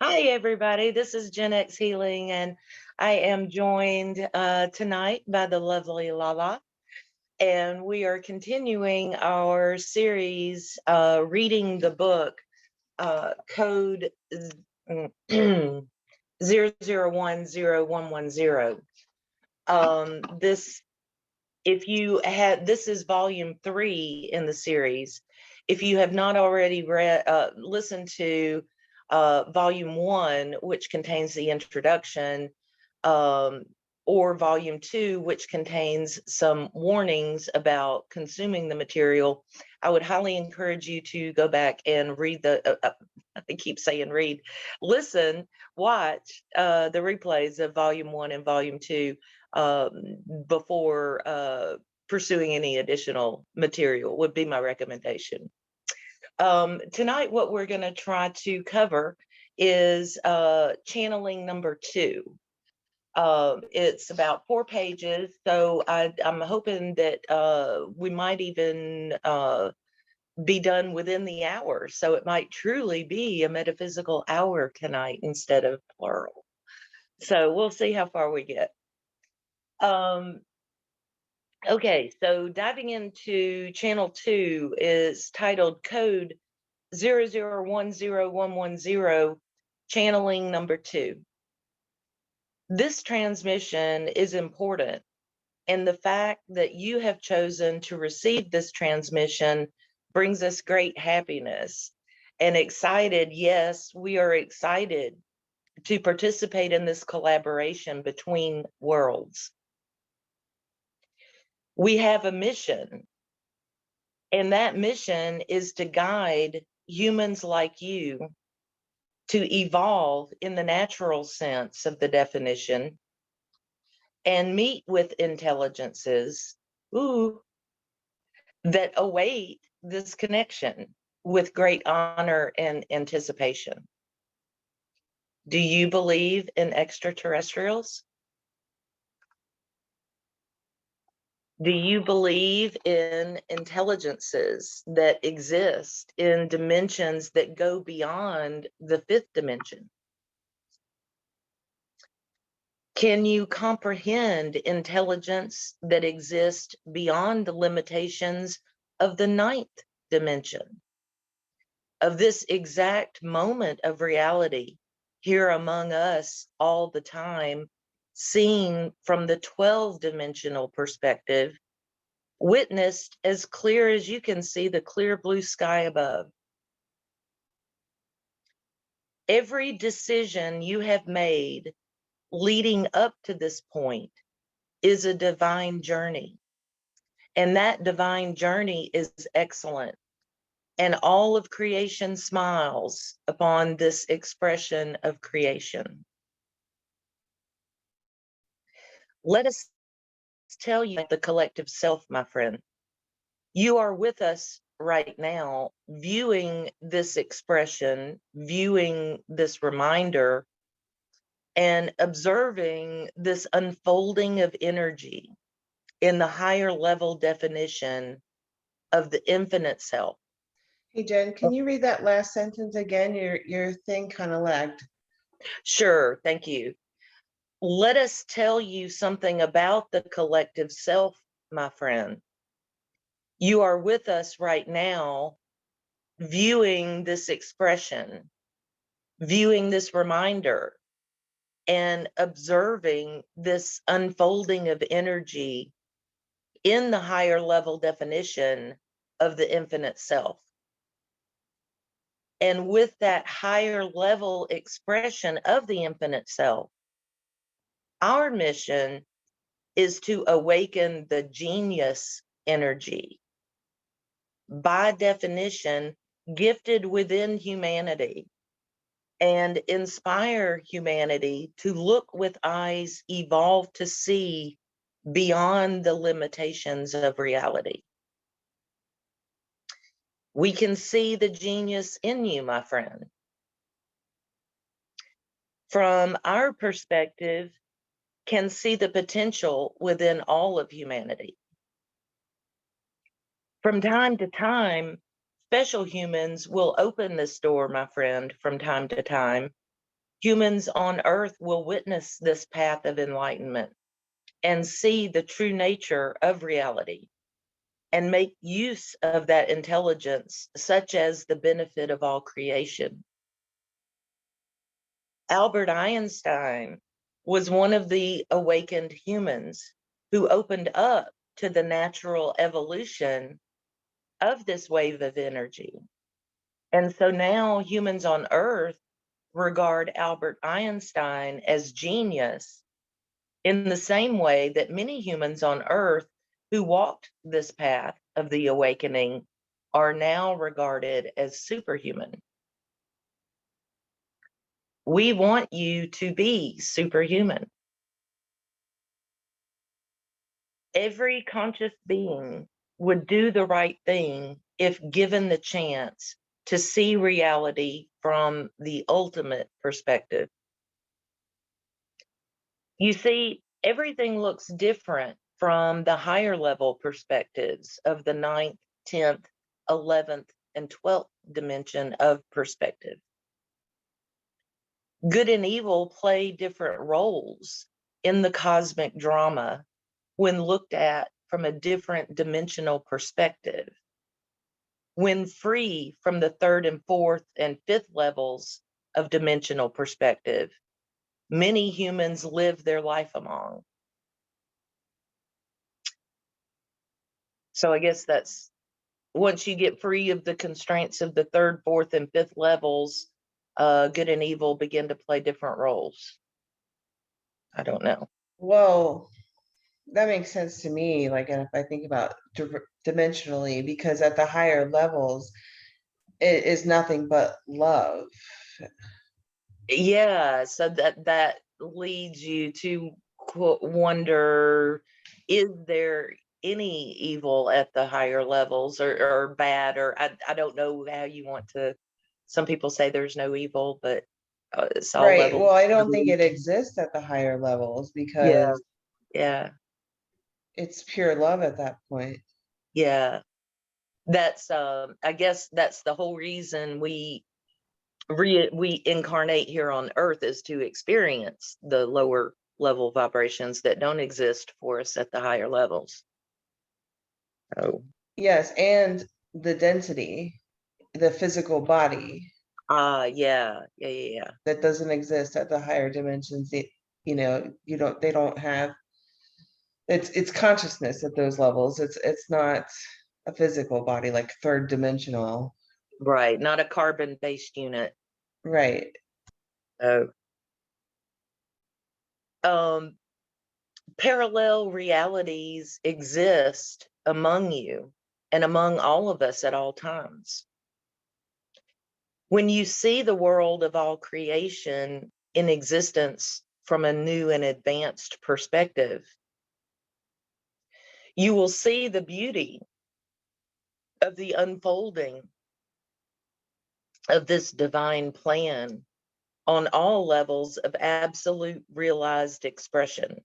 Hi, everybody. This is JenXHealing, and I am joined tonight by the lovely Lala. And we are continuing our series reading the book Code 00101110. This, if you had, this is volume 3 in the series. If you have not already listened to volume 1, which contains the introduction, um, or volume 2, which contains some warnings about consuming the material, I would highly encourage you to go back and read I keep saying read, listen, watch the replays of volume 1 and volume 2 um, before pursuing any additional material would be my recommendation. Tonight, what we're going to try to cover is channeling number 2. It's about 4 pages, so I'm hoping that we might even be done within the hour. So it might truly be a metaphysical hour tonight instead of plural. So we'll see how far we get. Um, okay, so diving into channel 2 is titled Code 00101110, channeling number 2. This transmission is important, and the fact that you have chosen to receive this transmission brings us great happiness and excited. Yes, we are excited to participate in this collaboration between worlds. We have a mission, and that mission is to guide humans like you to evolve in the natural sense of the definition and meet with intelligences that await this connection with great honor and anticipation. Do you believe in extraterrestrials? Do you believe in intelligences that exist in dimensions that go beyond the 5th dimension? Can you comprehend intelligence that exists beyond the limitations of the 9th dimension, of this exact moment of reality here among us all the time, seen from the 12-dimensional perspective, witnessed as clear as you can see the clear blue sky above? Every decision you have made leading up to this point is a divine journey. And that divine journey is excellent. And all of creation smiles upon this expression of creation. Let us tell you the collective self, my friend. You are with us right now, viewing this expression, viewing this reminder, and observing this unfolding of energy in the higher level definition of the infinite self. Hey, Jen, can you read that last sentence again? Your thing kind of lagged. Sure, thank you. Let us tell you something about the collective self, my friend. You are with us right now, viewing this expression, viewing this reminder, and observing this unfolding of energy in the higher level definition of the infinite self. And with that higher level expression of the infinite self, our mission is to awaken the genius energy, by definition, gifted within humanity, and inspire humanity to look with eyes evolved to see beyond the limitations of reality. We can see the genius in you, my friend. From our perspective, can see the potential within all of humanity. From time to time, special humans will open this door, my friend, from time to time, Humans on Earth will witness this path of enlightenment and see the true nature of reality and make use of that intelligence, such as the benefit of all creation. Albert Einstein was one of the awakened humans who opened up to the natural evolution of this wave of energy. And so now humans on Earth regard Albert Einstein as genius in the same way that many humans on Earth who walked this path of the awakening are now regarded as superhuman. We want you to be superhuman. Every conscious being would do the right thing if given the chance to see reality from the ultimate perspective. You see, everything looks different from the higher level perspectives of the 9th, 10th, 11th, and 12th dimension of perspective. Good and evil play different roles in the cosmic drama when looked at from a different dimensional perspective. When free from the 3rd and 4th and 5th levels of dimensional perspective, many humans live their life among. So I guess that's once you get free of the constraints of the 3rd, 4th, and 5th levels, good and evil begin to play different roles. I don't know. Well, that makes sense to me. Like, and if I think about dimensionally, because at the higher levels, it is nothing but love. Yeah, so that leads you to wonder, is there any evil at the higher levels, or bad, or I don't know how you want to. Some people say there's no evil, but it's all Right. levels. Well, I don't think it exists at the higher levels Yeah, because yeah, it's pure love at that point. yeah. That's I guess that's the whole reason we incarnate here on Earth, is to experience the lower level vibrations that don't exist for us at the higher levels. Oh, Yes, and the density, the physical body yeah, yeah, yeah, yeah. that doesn't exist at the higher dimensions. You don't, they don't have, it's consciousness at those levels. It's not a physical body like third dimensional. Right, not a carbon-based unit. Right. Oh, um, parallel realities exist among you and among all of us at all times. When you see the world of all creation in existence from a new and advanced perspective, you will see the beauty of the unfolding of this divine plan on all levels of absolute realized expression.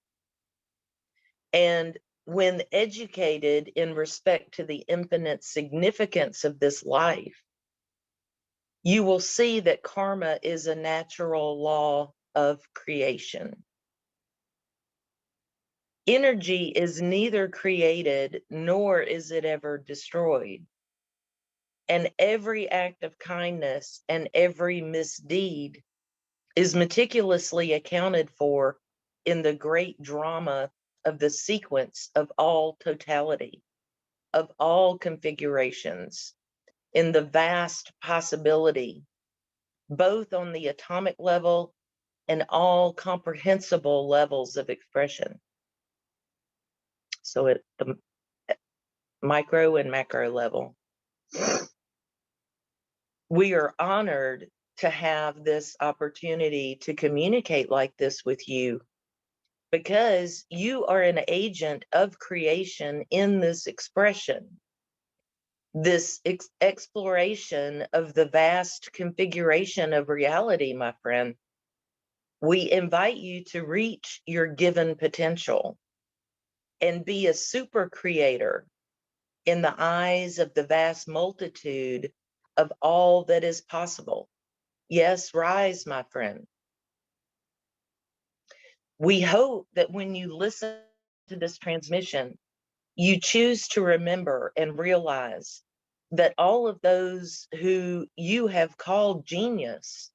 And when educated in respect to the infinite significance of this life, you will see that karma is a natural law of creation. Energy is neither created nor is it ever destroyed. And every act of kindness and every misdeed is meticulously accounted for in the great drama of the sequence of all totality, of all configurations, in the vast possibility, both on the atomic level and all comprehensible levels of expression. So at the micro and macro level. We are honored to have this opportunity to communicate like this with you, because you are an agent of creation in this expression, this exploration of the vast configuration of reality, my friend. We invite you to reach your given potential and be a super creator in the eyes of the vast multitude of all that is possible. Yes, rise, my friend. We hope that when you listen to this transmission, you choose to remember and realize that all of those who you have called genius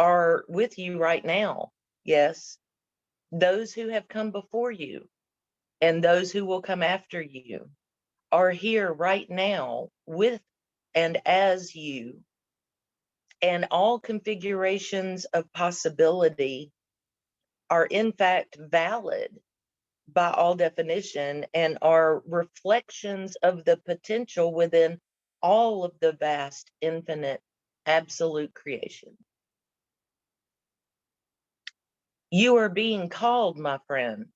are with you right now. Yes, those who have come before you and those who will come after you are here right now with and as you, and all configurations of possibility are in fact valid by all definition and are reflections of the potential within all of the vast, infinite, absolute creation. You are being called, my friend,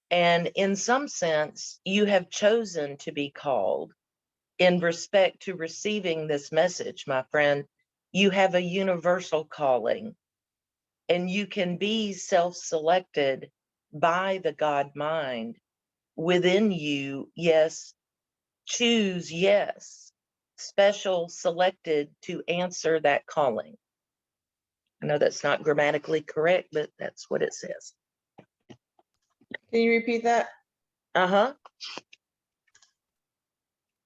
and in some sense, you have chosen to be called. In respect to receiving this message, my friend, you have a universal calling, and you can be self-selected by the God mind within you. Yes, choose yes, special selected to answer that calling. I know that's not grammatically correct, but that's what it says. Can you repeat that? Uh-huh.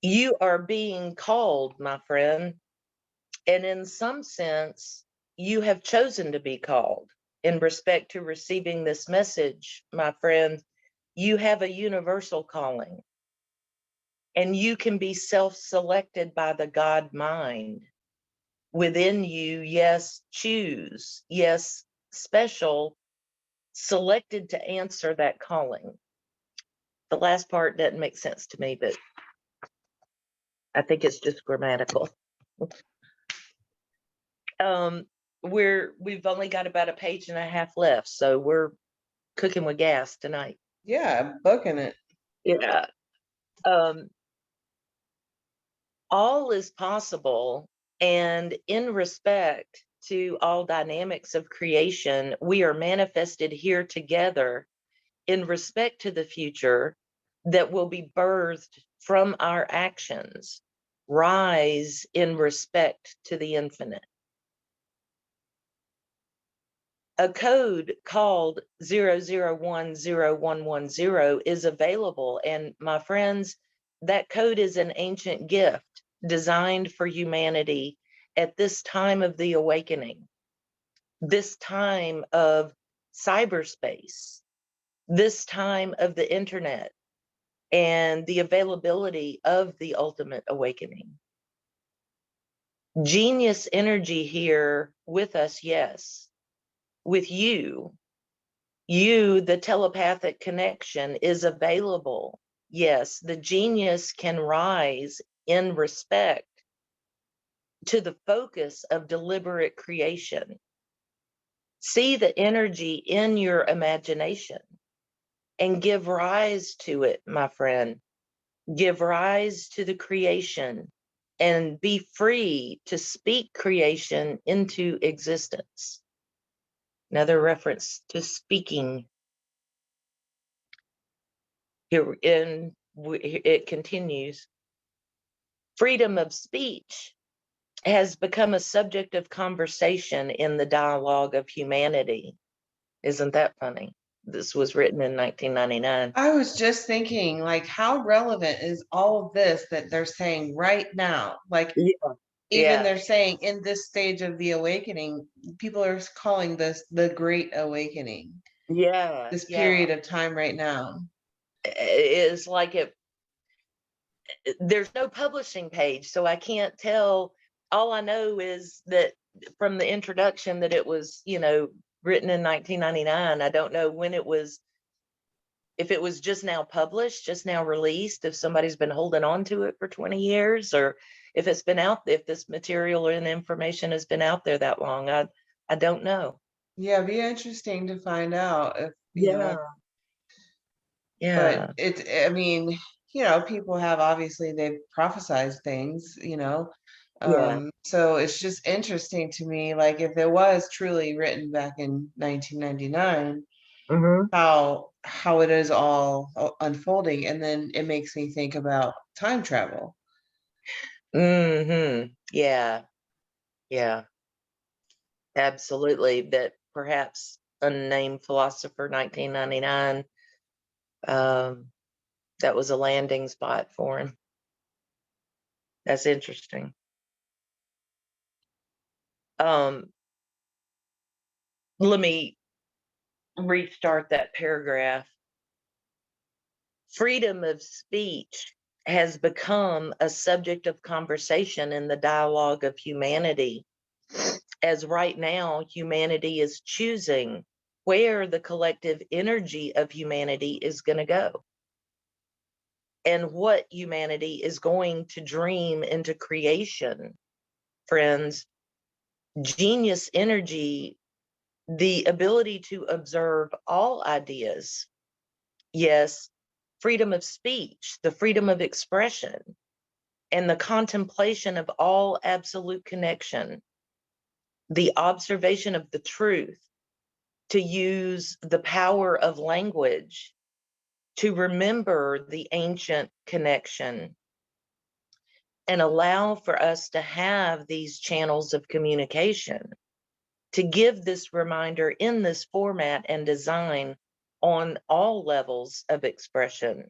You are being called, my friend, and in some sense, you have chosen to be called. In respect to receiving this message, my friend, you have a universal calling, and you can be self-selected by the God mind within you. Yes, choose. Yes, special, selected to answer that calling. The last part doesn't make sense to me, but I think it's just grammatical. Um, we've only got about a page and a half left, so we're cooking with gas tonight. Yeah, I'm booking it. Yeah. Um, all is possible, and in respect to all dynamics of creation, we are manifested here together in respect to the future that will be birthed from our actions. Rise in respect to the infinite. A code called 00101110 is available. And my friends, that code is an ancient gift designed for humanity at this time of the awakening, this time of cyberspace, this time of the internet, and the availability of the ultimate awakening. Genius energy here with us, yes. With you, the telepathic connection is available. Yes, the genius can rise in respect to the focus of deliberate creation. See the energy in your imagination and give rise to it, my friend. Give rise to the creation and be free to speak creation into existence. Another reference to speaking. Here in it continues. Freedom of speech has become a subject of conversation in the dialogue of humanity. Isn't that funny? This was written in 1999. I was just thinking, like, how relevant is all of this that they're saying right now? Like, Yeah. even Yeah. they're saying in this stage of the awakening, people are calling this the Great Awakening, Yeah. this Yeah. period of time right now. It's like there's no publishing page, so I can't tell. All I know is that from the introduction that it was, written in 1999. I don't know when it was, if it was just now published, just now released, if somebody's been holding on to it for 20 years, or if it's been out, if this material and information has been out there that long. I don't know. Yeah, it'd be interesting to find out if, Yeah. but Yeah. I mean, people have obviously they've prophesized things. Yeah. So it's just interesting to me, like if it was truly written back in 1999, Mm-hmm. how it is all unfolding, and then it makes me think about time travel. Mm-hmm. Yeah. Yeah. Absolutely. That perhaps unnamed philosopher, 1999. That was a landing spot for him. That's interesting. Let me restart that paragraph. Freedom of speech has become a subject of conversation in the dialogue of humanity, as right now humanity is choosing where the collective energy of humanity is going to go and what humanity is going to dream into creation. Friends, genius energy, the ability to observe all ideas, yes, freedom of speech, the freedom of expression, and the contemplation of all absolute connection, the observation of the truth, to use the power of language to remember the ancient connection and allow for us to have these channels of communication, to give this reminder in this format and design on all levels of expression,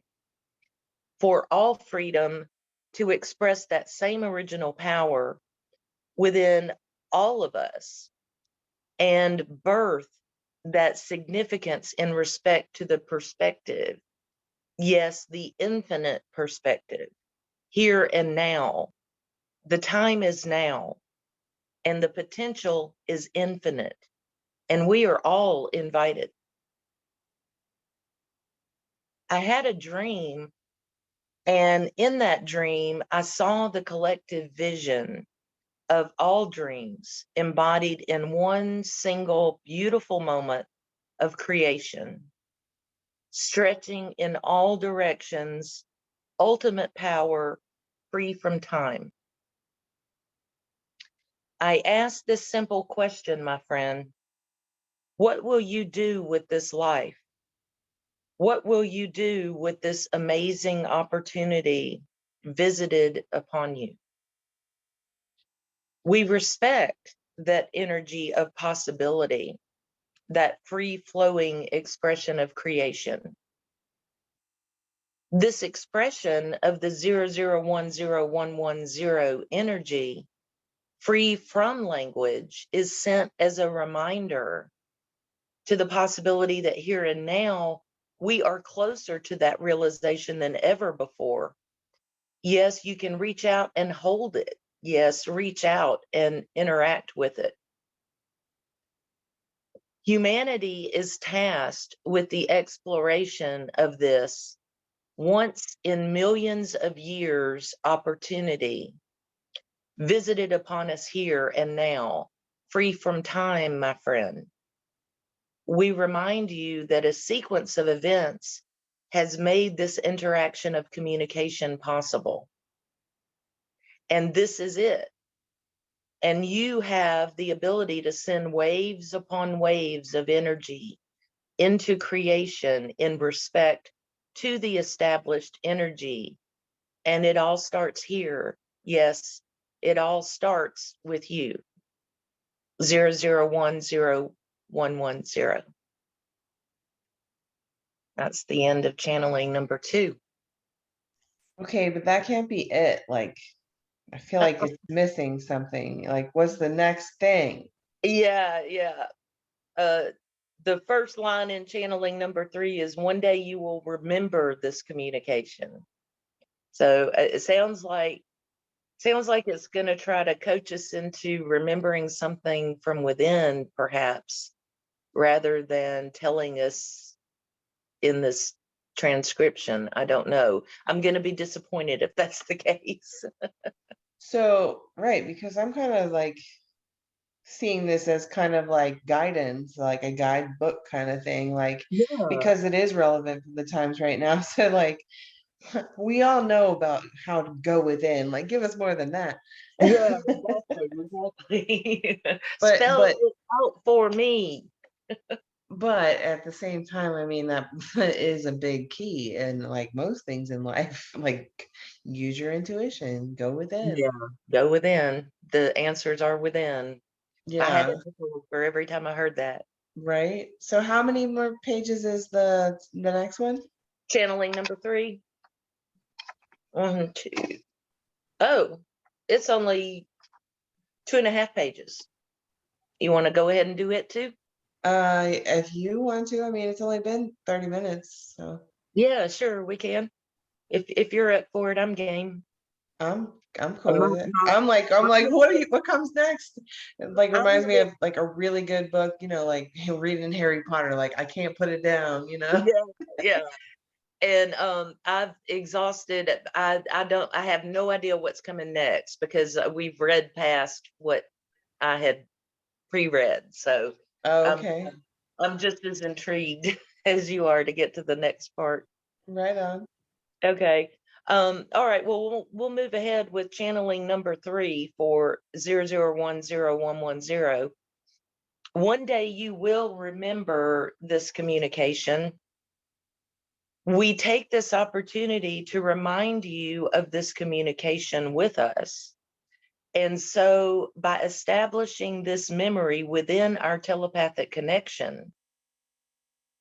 for all freedom to express that same original power within all of us and birth that significance in respect to the perspective. Yes, the infinite perspective, here and now. The time is now, and the potential is infinite, and we are all invited. I had a dream, and in that dream, I saw the collective vision of all dreams embodied in one single beautiful moment of creation, stretching in all directions, ultimate power, free from time. I asked this simple question, my friend: what will you do with this life? What will you do with this amazing opportunity visited upon you? We respect that energy of possibility, that free flowing expression of creation. This expression of the 00101110 energy, free from language, is sent as a reminder to the possibility that here and now we are closer to that realization than ever before. Yes, you can reach out and hold it. Yes, reach out and interact with it. Humanity is tasked with the exploration of this once in millions of years opportunity visited upon us here and now, free from time, my friend. We remind you that a sequence of events has made this interaction of communication possible. And this is it. And you have the ability to send waves upon waves of energy into creation in respect to the established energy. And it all starts here. Yes, it all starts with you. 00101110. That's the end of channeling number 2. Okay, but that can't be it. Like, I feel like it's missing something. Like, what's the next thing? Yeah. The first line in channeling number 3 is, one day you will remember this communication. So it sounds like it's going to try to coach us into remembering something from within, perhaps, rather than telling us in this transcription. I don't know. I'm going to be disappointed if that's the case. So, right, because I'm kind of like seeing this as kind of like guidance, like a guidebook kind of thing, like Yeah. because it is relevant for the times right now. So like we all know about how to go within, like give us more than that. Yeah, exactly. But Spell but it out for me. but at the same time, I mean that is a big key in like most things in life. Like use your intuition, go Yeah, within. go within. The answers are within. I had Yeah. it before every time I heard that. Right. So how many more pages is the next one? Channeling number 3. 1, 2. Oh, it's only 2.5 pages. You want to go ahead and do it too? If you want to, I mean, it's only been 30 minutes, so Yeah, sure, we can. If you're up for it, I'm game. I'm cool My, with it. my, I'm like, what comes next? It like I'm reminds me gonna- of like a really good book, like reading Harry Potter. Like I can't put it down, yeah, yeah. And I've exhausted. I have no idea what's coming next because we've read past what I had pre-read. So Oh, um, okay. I'm just as intrigued as you are to get to the next part. Right on. Okay. All right. Well, we'll move ahead with channeling number 3 for 00101110. One day you will remember this communication. We take this opportunity to remind you of this communication with us. And so, by establishing this memory within our telepathic connection,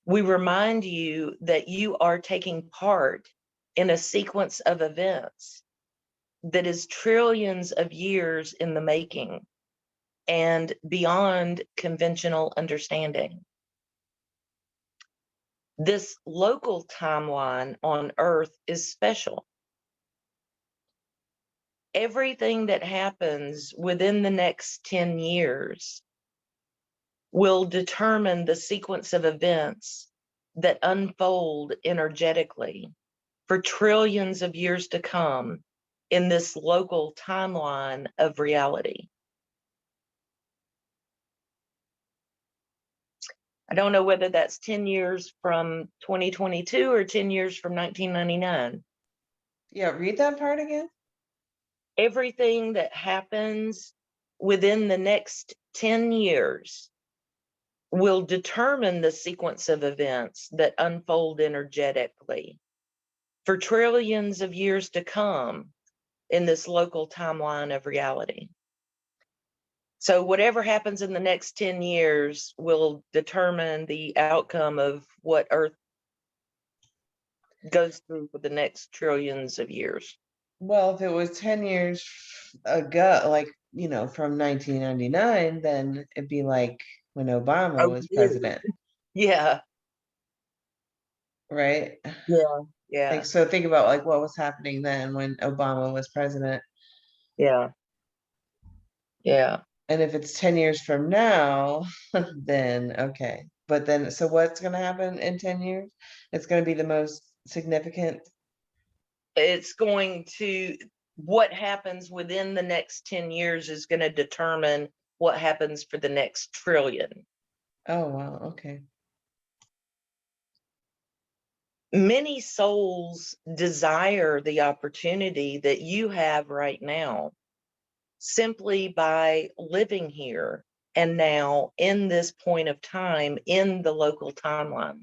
we remind you that you are taking part in a sequence of events that is trillions of years in the making and beyond conventional understanding. This local timeline on Earth is special. Everything that happens within the next 10 years will determine the sequence of events that unfold energetically for trillions of years to come in this local timeline of reality. I don't know whether that's 10 years from 2022 or 10 years from 1999. Yeah, read that part again. Everything that happens within the next 10 years will determine the sequence of events that unfold energetically for trillions of years to come in this local timeline of reality. So, whatever happens in the next 10 years will determine the outcome of what Earth goes through for the next trillions of years. Well, if it was 10 years ago, like, from 1999, then it'd be like when Obama Oh, was yeah. president, Yeah. right? Yeah. Like, Yeah. so think about like what was happening then when Obama was president. Yeah. Yeah. And if it's 10 years from now, then okay. But then, so what's going to happen in 10 years? It's going to be the most significant. It's going to, what happens within the next 10 years is going to determine what happens for the next trillion. Oh, wow. Okay. Many souls desire the opportunity that you have right now simply by living here and now in this point of time in the local timeline.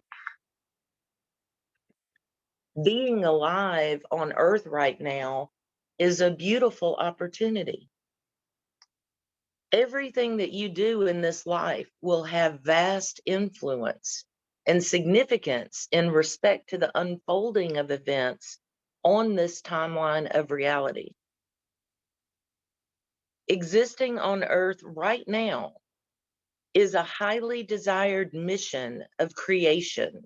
Being alive on Earth right now is a beautiful opportunity. Everything that you do in this life will have vast influence and significance in respect to the unfolding of events on this timeline of reality. Existing on Earth right now is a highly desired mission of creation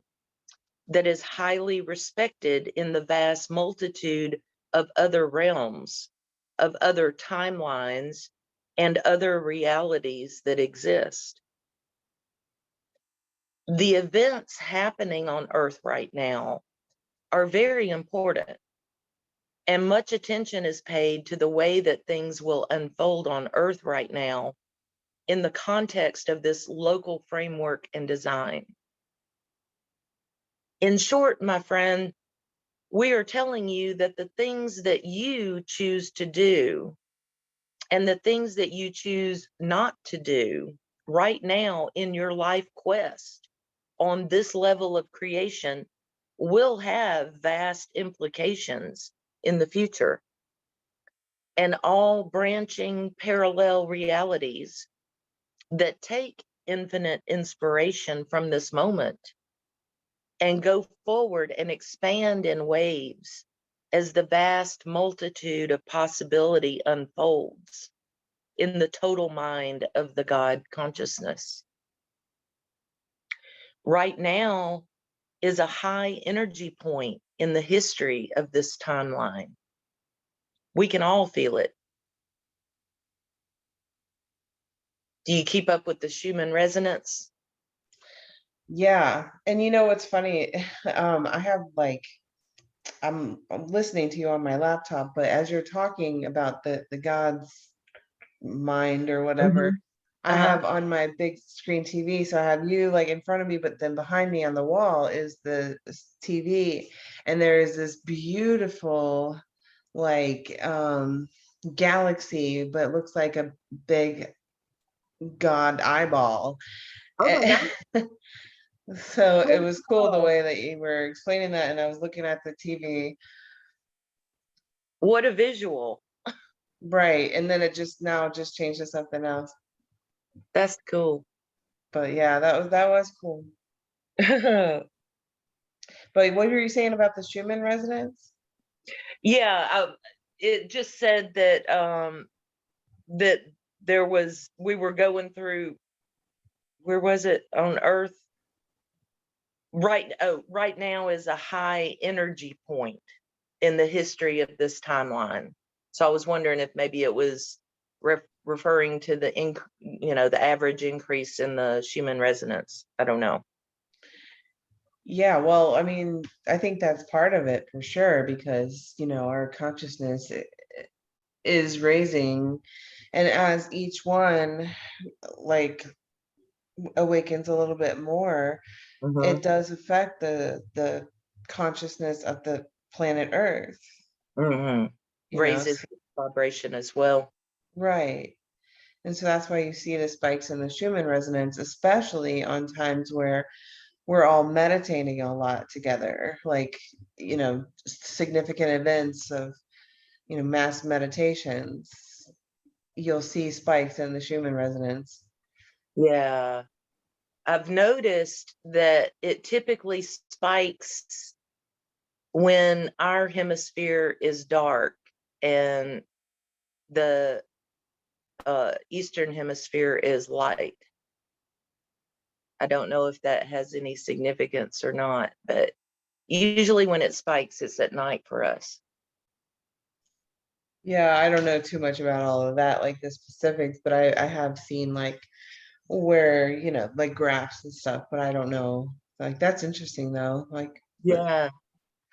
that is highly respected in the vast multitude of other realms, of other timelines, and other realities that exist. The events happening on Earth right now are very important, and much attention is paid to the way that things will unfold on Earth right now in the context of this local framework and design. In short, my friend, we are telling you that the things that you choose to do and the things that you choose not to do right now in your life quest on this level of creation will have vast implications in the future. And all branching parallel realities that take infinite inspiration from this moment and go forward and expand in waves as the vast multitude of possibility unfolds in the total mind of the God consciousness. Right now is a high energy point in the history of this timeline. We can all feel it. Do you keep up with the Schumann resonance? Yeah. And you know what's funny? I have like, I'm listening to you on my laptop, but as you're talking about the God's mind or whatever, Mhm. I Uh-huh. have on my big screen TV. So I have you like in front of me, but then behind me on the wall is the TV. And there is this beautiful like galaxy, but it looks like a big God eyeball. Oh, nice. So it was cool the Wow. way that you were explaining that, and I was looking at the TV, What a visual. right? And then it just now just changed to something else. That's cool. But yeah, that was cool. But what were you saying about the Schumann resonance? Yeah, it just said that that we were going through, where was it on Earth? Right now is a high energy point in the history of this timeline. So I was wondering if maybe it was referring to the average increase in the Schumann resonance. I don't know. Yeah, well, I mean, I think that's part of it for sure because, our consciousness is raising, and as each one like awakens a little bit more, Mm-hmm. it does affect the consciousness of the planet Earth, Mm-hmm. you know. Raises vibration as well. Right. And so that's why you see the spikes in the Schumann resonance, especially on times where we're all meditating a lot together, like, significant events of, mass meditations. You'll see spikes in the Schumann resonance. Yeah. I've noticed that it typically spikes when our hemisphere is dark and the eastern hemisphere is light. I don't know if that has any significance or not, but usually when it spikes, it's at night for us. Yeah, I don't know too much about all of that, like the specifics, but I have seen like where, like graphs and stuff, but I don't know. Like that's interesting though. Like, but Yeah,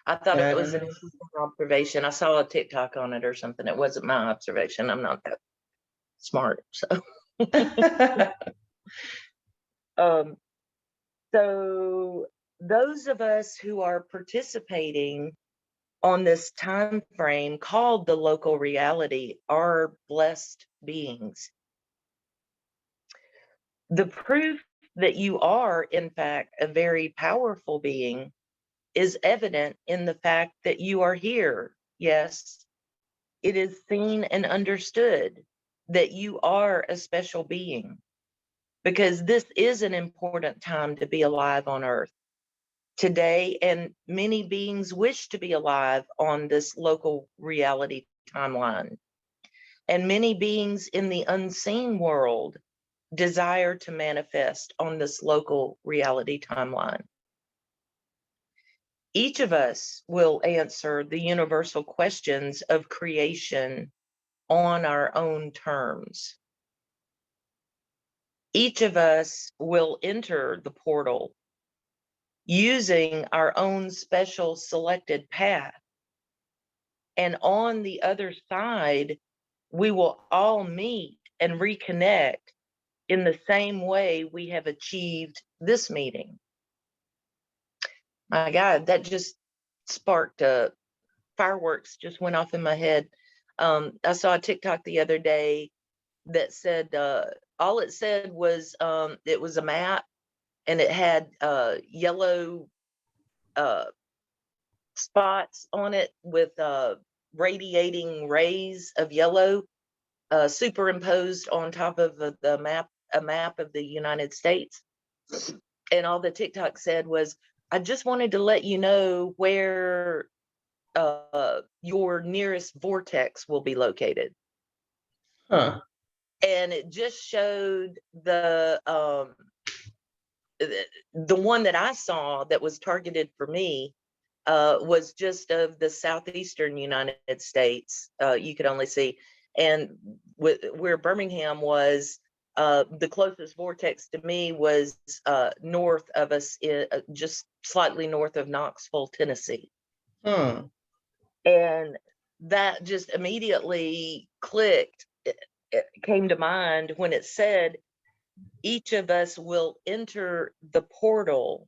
I thought yeah, it I was don't an interesting observation. I saw a TikTok on it or something. It wasn't my observation. I'm not that smart, so. know. um, so those of us who are participating on this time frame called the local reality are blessed beings. The proof that you are, in fact, a very powerful being is evident in the fact that you are here. Yes, it is seen and understood that you are a special being because this is an important time to be alive on Earth today, and many beings wish to be alive on this local reality timeline. And many beings in the unseen world desire to manifest on this local reality timeline. Each of us will answer the universal questions of creation on our own terms. Each of us will enter the portal using our own special selected path. And on the other side, we will all meet and reconnect in the same way we have achieved this meeting. My God, that just sparked fireworks just went off in my head. I saw a TikTok the other day that said all it said was it was a map and it had yellow uh, spots on it with radiating rays of yellow superimposed on top of the map a map of the United States, and all the TikTok said was, I just wanted to let you know where your nearest vortex will be located. Huh. And it just showed the one that I saw that was targeted for me was just of the southeastern United States. You could only see, and where Birmingham was, the closest vortex to me was north of us, just slightly north of Knoxville, Tennessee. Hmm. And that just immediately clicked. It came to mind when it said each of us will enter the portal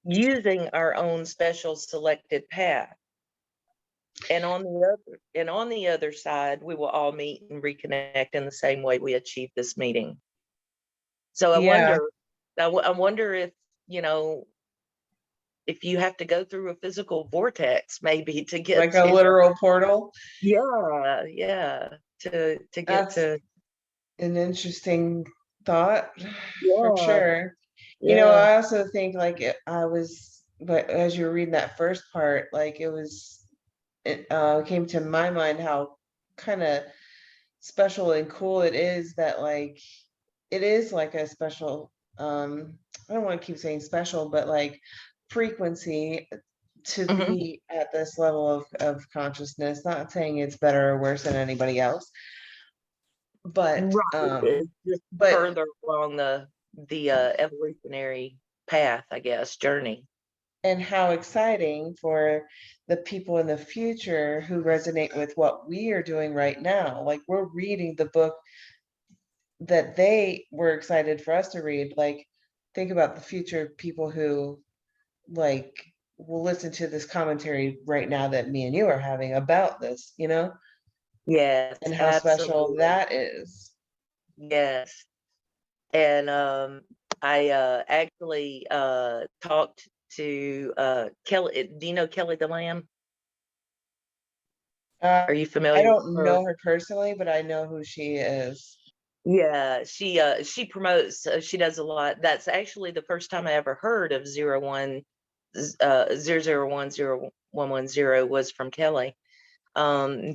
using our own special selected path. And on the other side, we will all meet and reconnect in the same way we achieved this meeting. So Yeah, I wonder if, you know, if you have to go through a physical vortex, maybe to get like a to, literal portal. yeah, to get That's to, an interesting thought for yeah, sure. You know, yeah, I also think like but as you were reading that first part, like it came to my mind how kind of special and cool it is that like it is like a special, I don't want to keep saying special, but like frequency to mhm, be at this level of consciousness. Not saying it's better or worse than anybody else, but right. It's just but further along the evolutionary path, I guess, journey. and how exciting for the people in the future who resonate with what we are doing right now. Like we're reading the book that they were excited for us to read. Like think about the future people who like will listen to this commentary right now that me and you are having about this, you know, Yes, and how special absolutely. that is. Yes. And I actually talked to Kelly. Do you know Kelly the Lamb? Uh, Are you I familiar with don't her? know her personally, but I know who she is. Yeah, she promotes. She does a lot. That's actually the first time I ever heard of 01010 was from Kelly.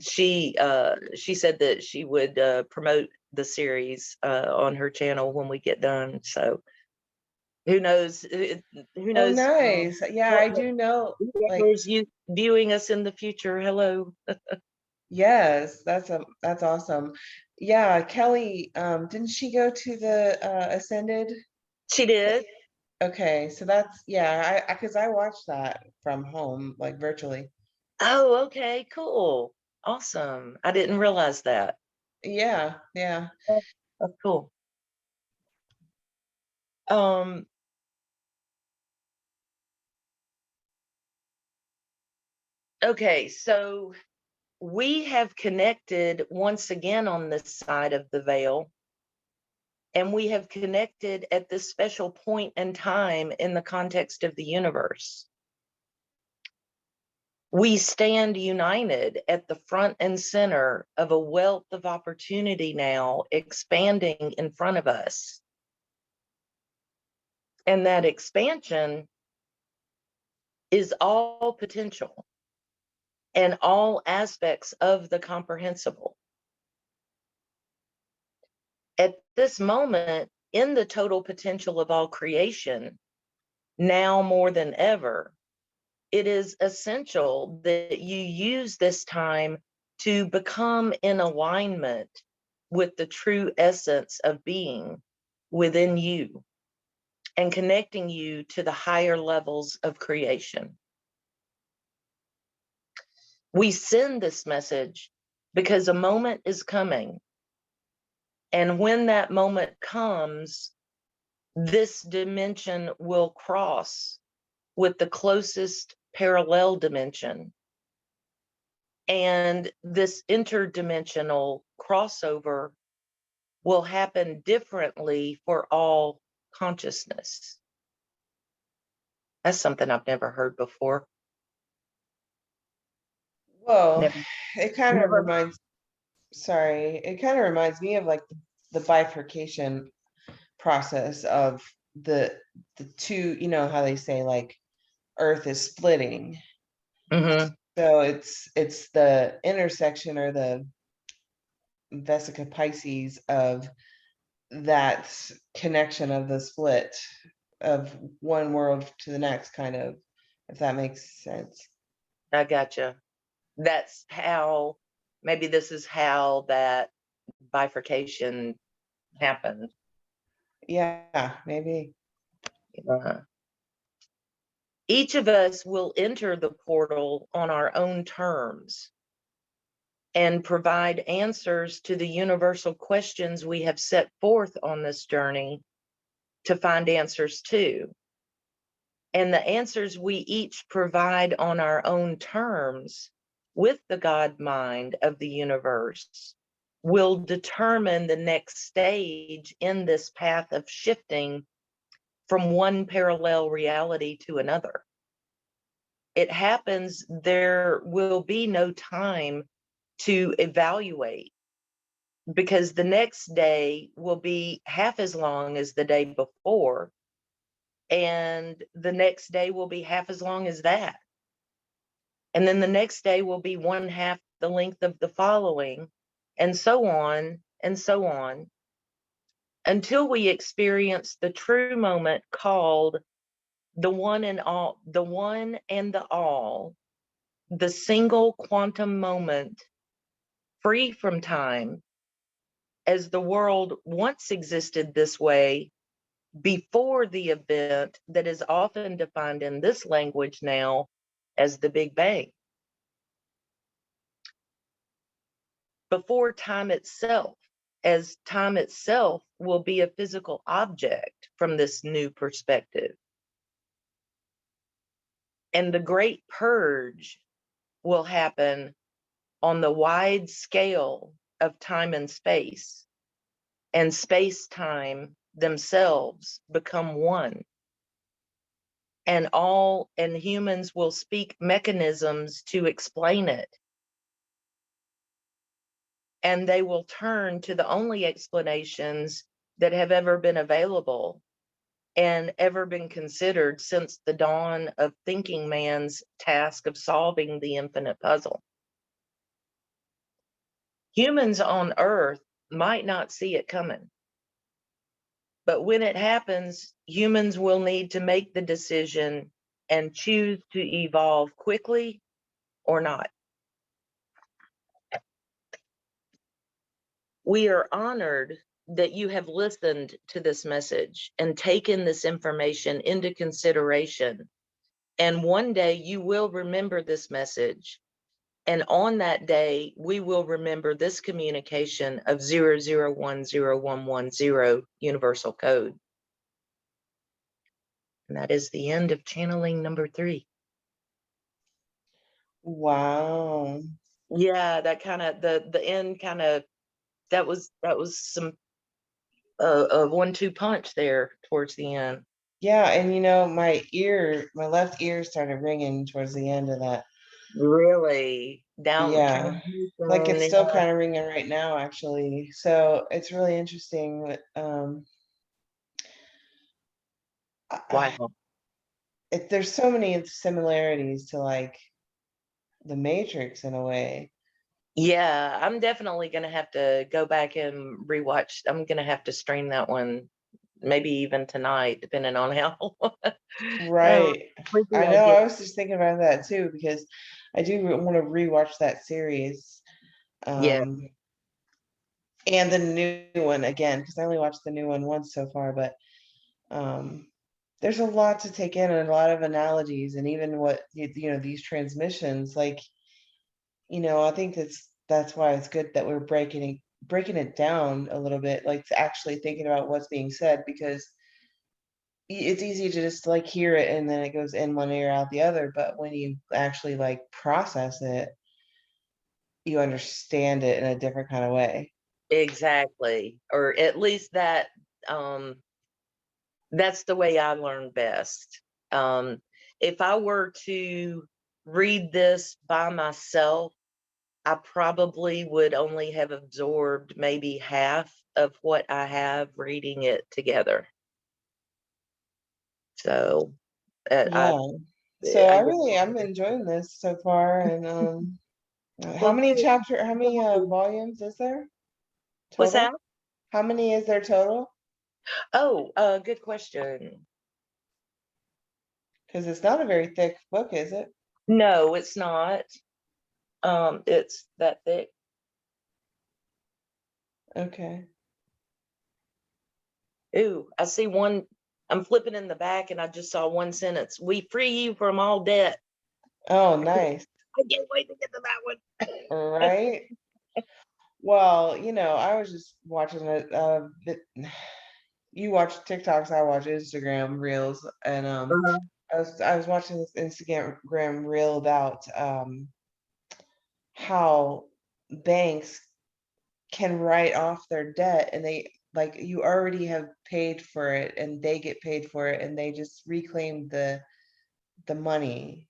She said that she would promote the series on her channel when we get done. So who knows? Who Oh, knows? nice. Yeah, I do know. Like, Whoever's you viewing us in the future, hello. yes, that's awesome. Yeah, Kelly, didn't she go to the Ascended? She did. Okay, so that's yeah, I because I watched that from home, like virtually. Oh, okay, cool. Awesome. I didn't realize that. Yeah, yeah. Oh, that's cool. Um, okay, so we have connected once again on this side of the veil, and we have connected at this special point in time in the context of the universe. We stand united at the front and center of a wealth of opportunity now expanding in front of us. And that expansion is all potential and all aspects of the comprehensible. At this moment, in the total potential of all creation, now more than ever, it is essential that you use this time to become in alignment with the true essence of being within you and connecting you to the higher levels of creation. We send this message because a moment is coming. And when that moment comes, this dimension will cross with the closest parallel dimension. And this interdimensional crossover will happen differently for all consciousness. That's something I've never heard before. Well, Never, it kind of never. reminds, sorry, it kind of reminds me of like the bifurcation process of the two, you know how they say like Earth is splitting. Mm-hmm. So it's the intersection or the Vesica Pisces of that connection of the split of one world to the next, kind of, if that makes sense. I gotcha. That's how, maybe this is how that bifurcation happened. Yeah, maybe. Uh, each of us will enter the portal on our own terms and provide answers to the universal questions we have set forth on this journey to find answers to. And the answers we each provide on our own terms with the God mind of the universe will determine the next stage in this path of shifting from one parallel reality to another. It happens, there will be no time to evaluate, because the next day will be half as long as the day before, and the next day will be half as long as that. And then the next day will be one half the length of the following, and so on and so on, until we experience the true moment called the one and all, the one and the all, the single quantum moment, free from time, as the world once existed this way before the event that is often defined in this language now as the Big Bang. Before time itself, as time itself will be a physical object from this new perspective. And the great purge will happen on the wide scale of time and space-time themselves become one. And humans will speak mechanisms to explain it. And they will turn to the only explanations that have ever been available and ever been considered since the dawn of thinking man's task of solving the infinite puzzle. Humans on Earth might not see it coming, but when it happens, humans will need to make the decision and choose to evolve quickly or not. We are honored that you have listened to this message and taken this information into consideration. And one day you will remember this message. And on that day, we will remember this communication of 00101110 universal code. And that is the end of channeling number 3. Wow. Yeah, that kind of the end kind of, that was some a 1-2 punch there towards the end. Yeah, and my left ear started ringing towards the end of that. Really down Yeah, like it's transmission. still kind of ringing right now, actually. So it's really interesting. Wow. There's so many similarities to like the Matrix in a way. Yeah, I'm definitely gonna have to go back and rewatch. I'm gonna have to stream that one, maybe even tonight, depending on how Right. quickly I I know. get. I was just thinking about that too because I do want to rewatch that series. Yeah, Um, and the new one again because I only watched the new one once so far, but um there's a lot to take in and a lot of analogies, and even what these transmissions, like I think that's why it's good that we're breaking it down a little bit, like actually thinking about what's being said, because it's easy to just like hear it and then it goes in one ear out the other, but when you actually like process it, you understand it in a different kind of way. exactly. Or at least um that's the way I learn best. If I were to read this by myself, I probably would only have absorbed maybe half of what I have reading it together. So Yeah. So I I'm enjoying this so far. And how well, many good. how many volumes is there What's that? total? How many is there total? Oh, good question. Because it's not a very thick book, is it? No, it's not. It's that thick. Okay. Ooh, I see one. I'm flipping in the back and I just saw one sentence. We free you from all debt. Oh, nice. I can't wait to get to that one. Right. Well, I was just watching it. You watch TikToks, I watch Instagram reels, and Uh-huh. I was watching this Instagram reel about how banks can write off their debt, and they like you already have paid for it, and they get paid for it, and they just reclaim the money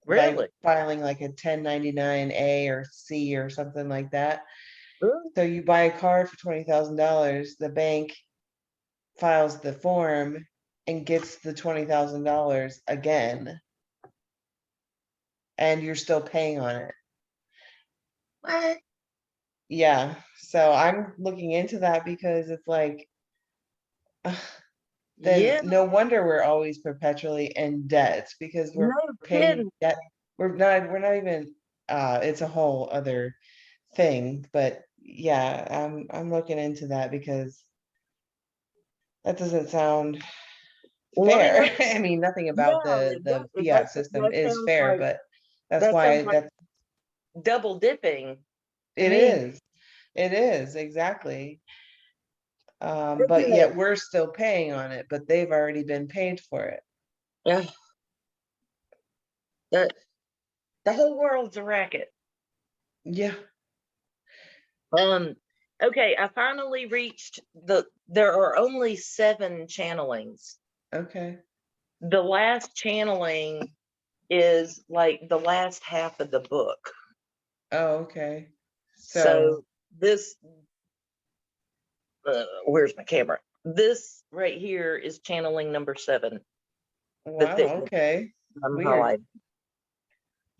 by Really? filing like a 1099-A or C or something like that. Really? So you buy a car for $20,000, the bank files the form and gets the $20,000 again, and you're still paying on it. What? Yeah. So I'm looking into that because it's like, then Yeah, no wonder we're always perpetually in debt because we're no paying kidding. debt. We're not even it's a whole other thing, but yeah, I'm looking into that because that doesn't sound Well, I mean, fair. I mean, nothing about the fiat system is fair, but that's that sounds why like that's double dipping to it me. is. It is exactly. But Isn't it? yet we're still paying on it, but they've already been paid for it. Yeah, the the whole world's a racket. Yeah. Um, okay, I finally reached there are only 7 channelings. Okay. The last channeling is like the last half of the book. Oh, okay. So, So this where's my camera? This right here is channeling number 7, the wow, thickness okay. I'm Weird. highlighting.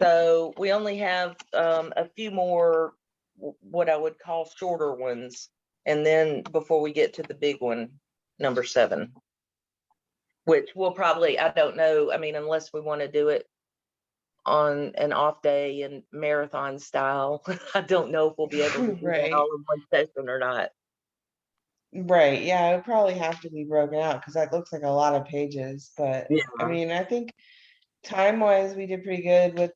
So we only have a few more what I would call shorter ones, and then before we get to the big one, number 7, which we'll probably, I don't know, I mean, unless we want to do it on an off day and marathon style, I don't know if we'll be able to do that Right. all in one session or not. Right. Yeah, it would probably have to be broken out because that looks like a lot of pages. But Yeah. I mean, I think time-wise, we did pretty good with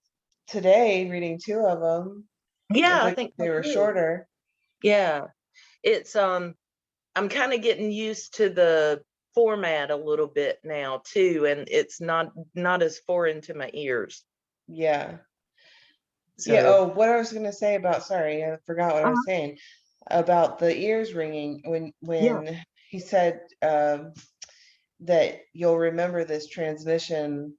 today reading 2 of them. Yeah, I But think they so were too. shorter. Yeah. It's I'm kind of getting used to the format a little bit now too, and it's not as foreign to my ears. Yeah. Yeah. So, Oh, what I was gonna say about, sorry, I forgot what I was uh saying about the ears ringing when yeah. he said that you'll remember this transmission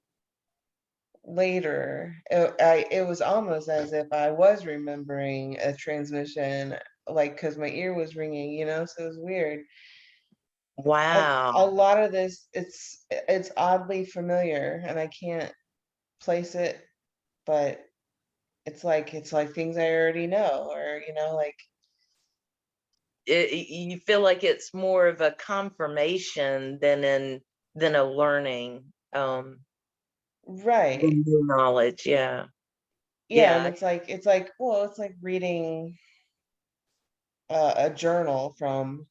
later. It was almost as if I was remembering a transmission, like because my ear was ringing, so it was weird. A Wow. lot of this, it's oddly familiar, and I can't place it, but it's like things I already know, or like You feel like it's more of a confirmation than a learning, right. new knowledge. Yeah. Yeah, and Yeah. it's like well, it's like reading a journal from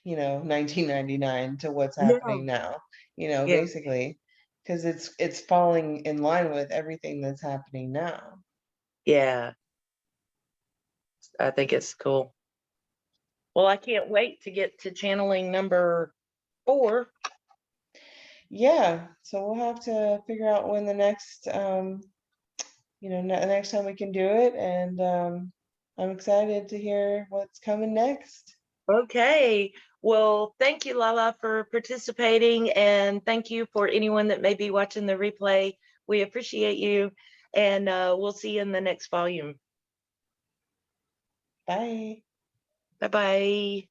1999 to what's Yeah. happening now, Yeah. basically, because it's falling in line with everything that's happening now. Yeah. I think it's cool. Well, I can't wait to get to channeling number 4. Yeah, so we'll have to figure out when the next next time we can do it, and I'm excited to hear what's coming next. Okay. Well, thank you, Lala, for participating. And thank you for anyone that may be watching the replay. We appreciate you. And we'll see you in the next volume. Bye. Bye-bye.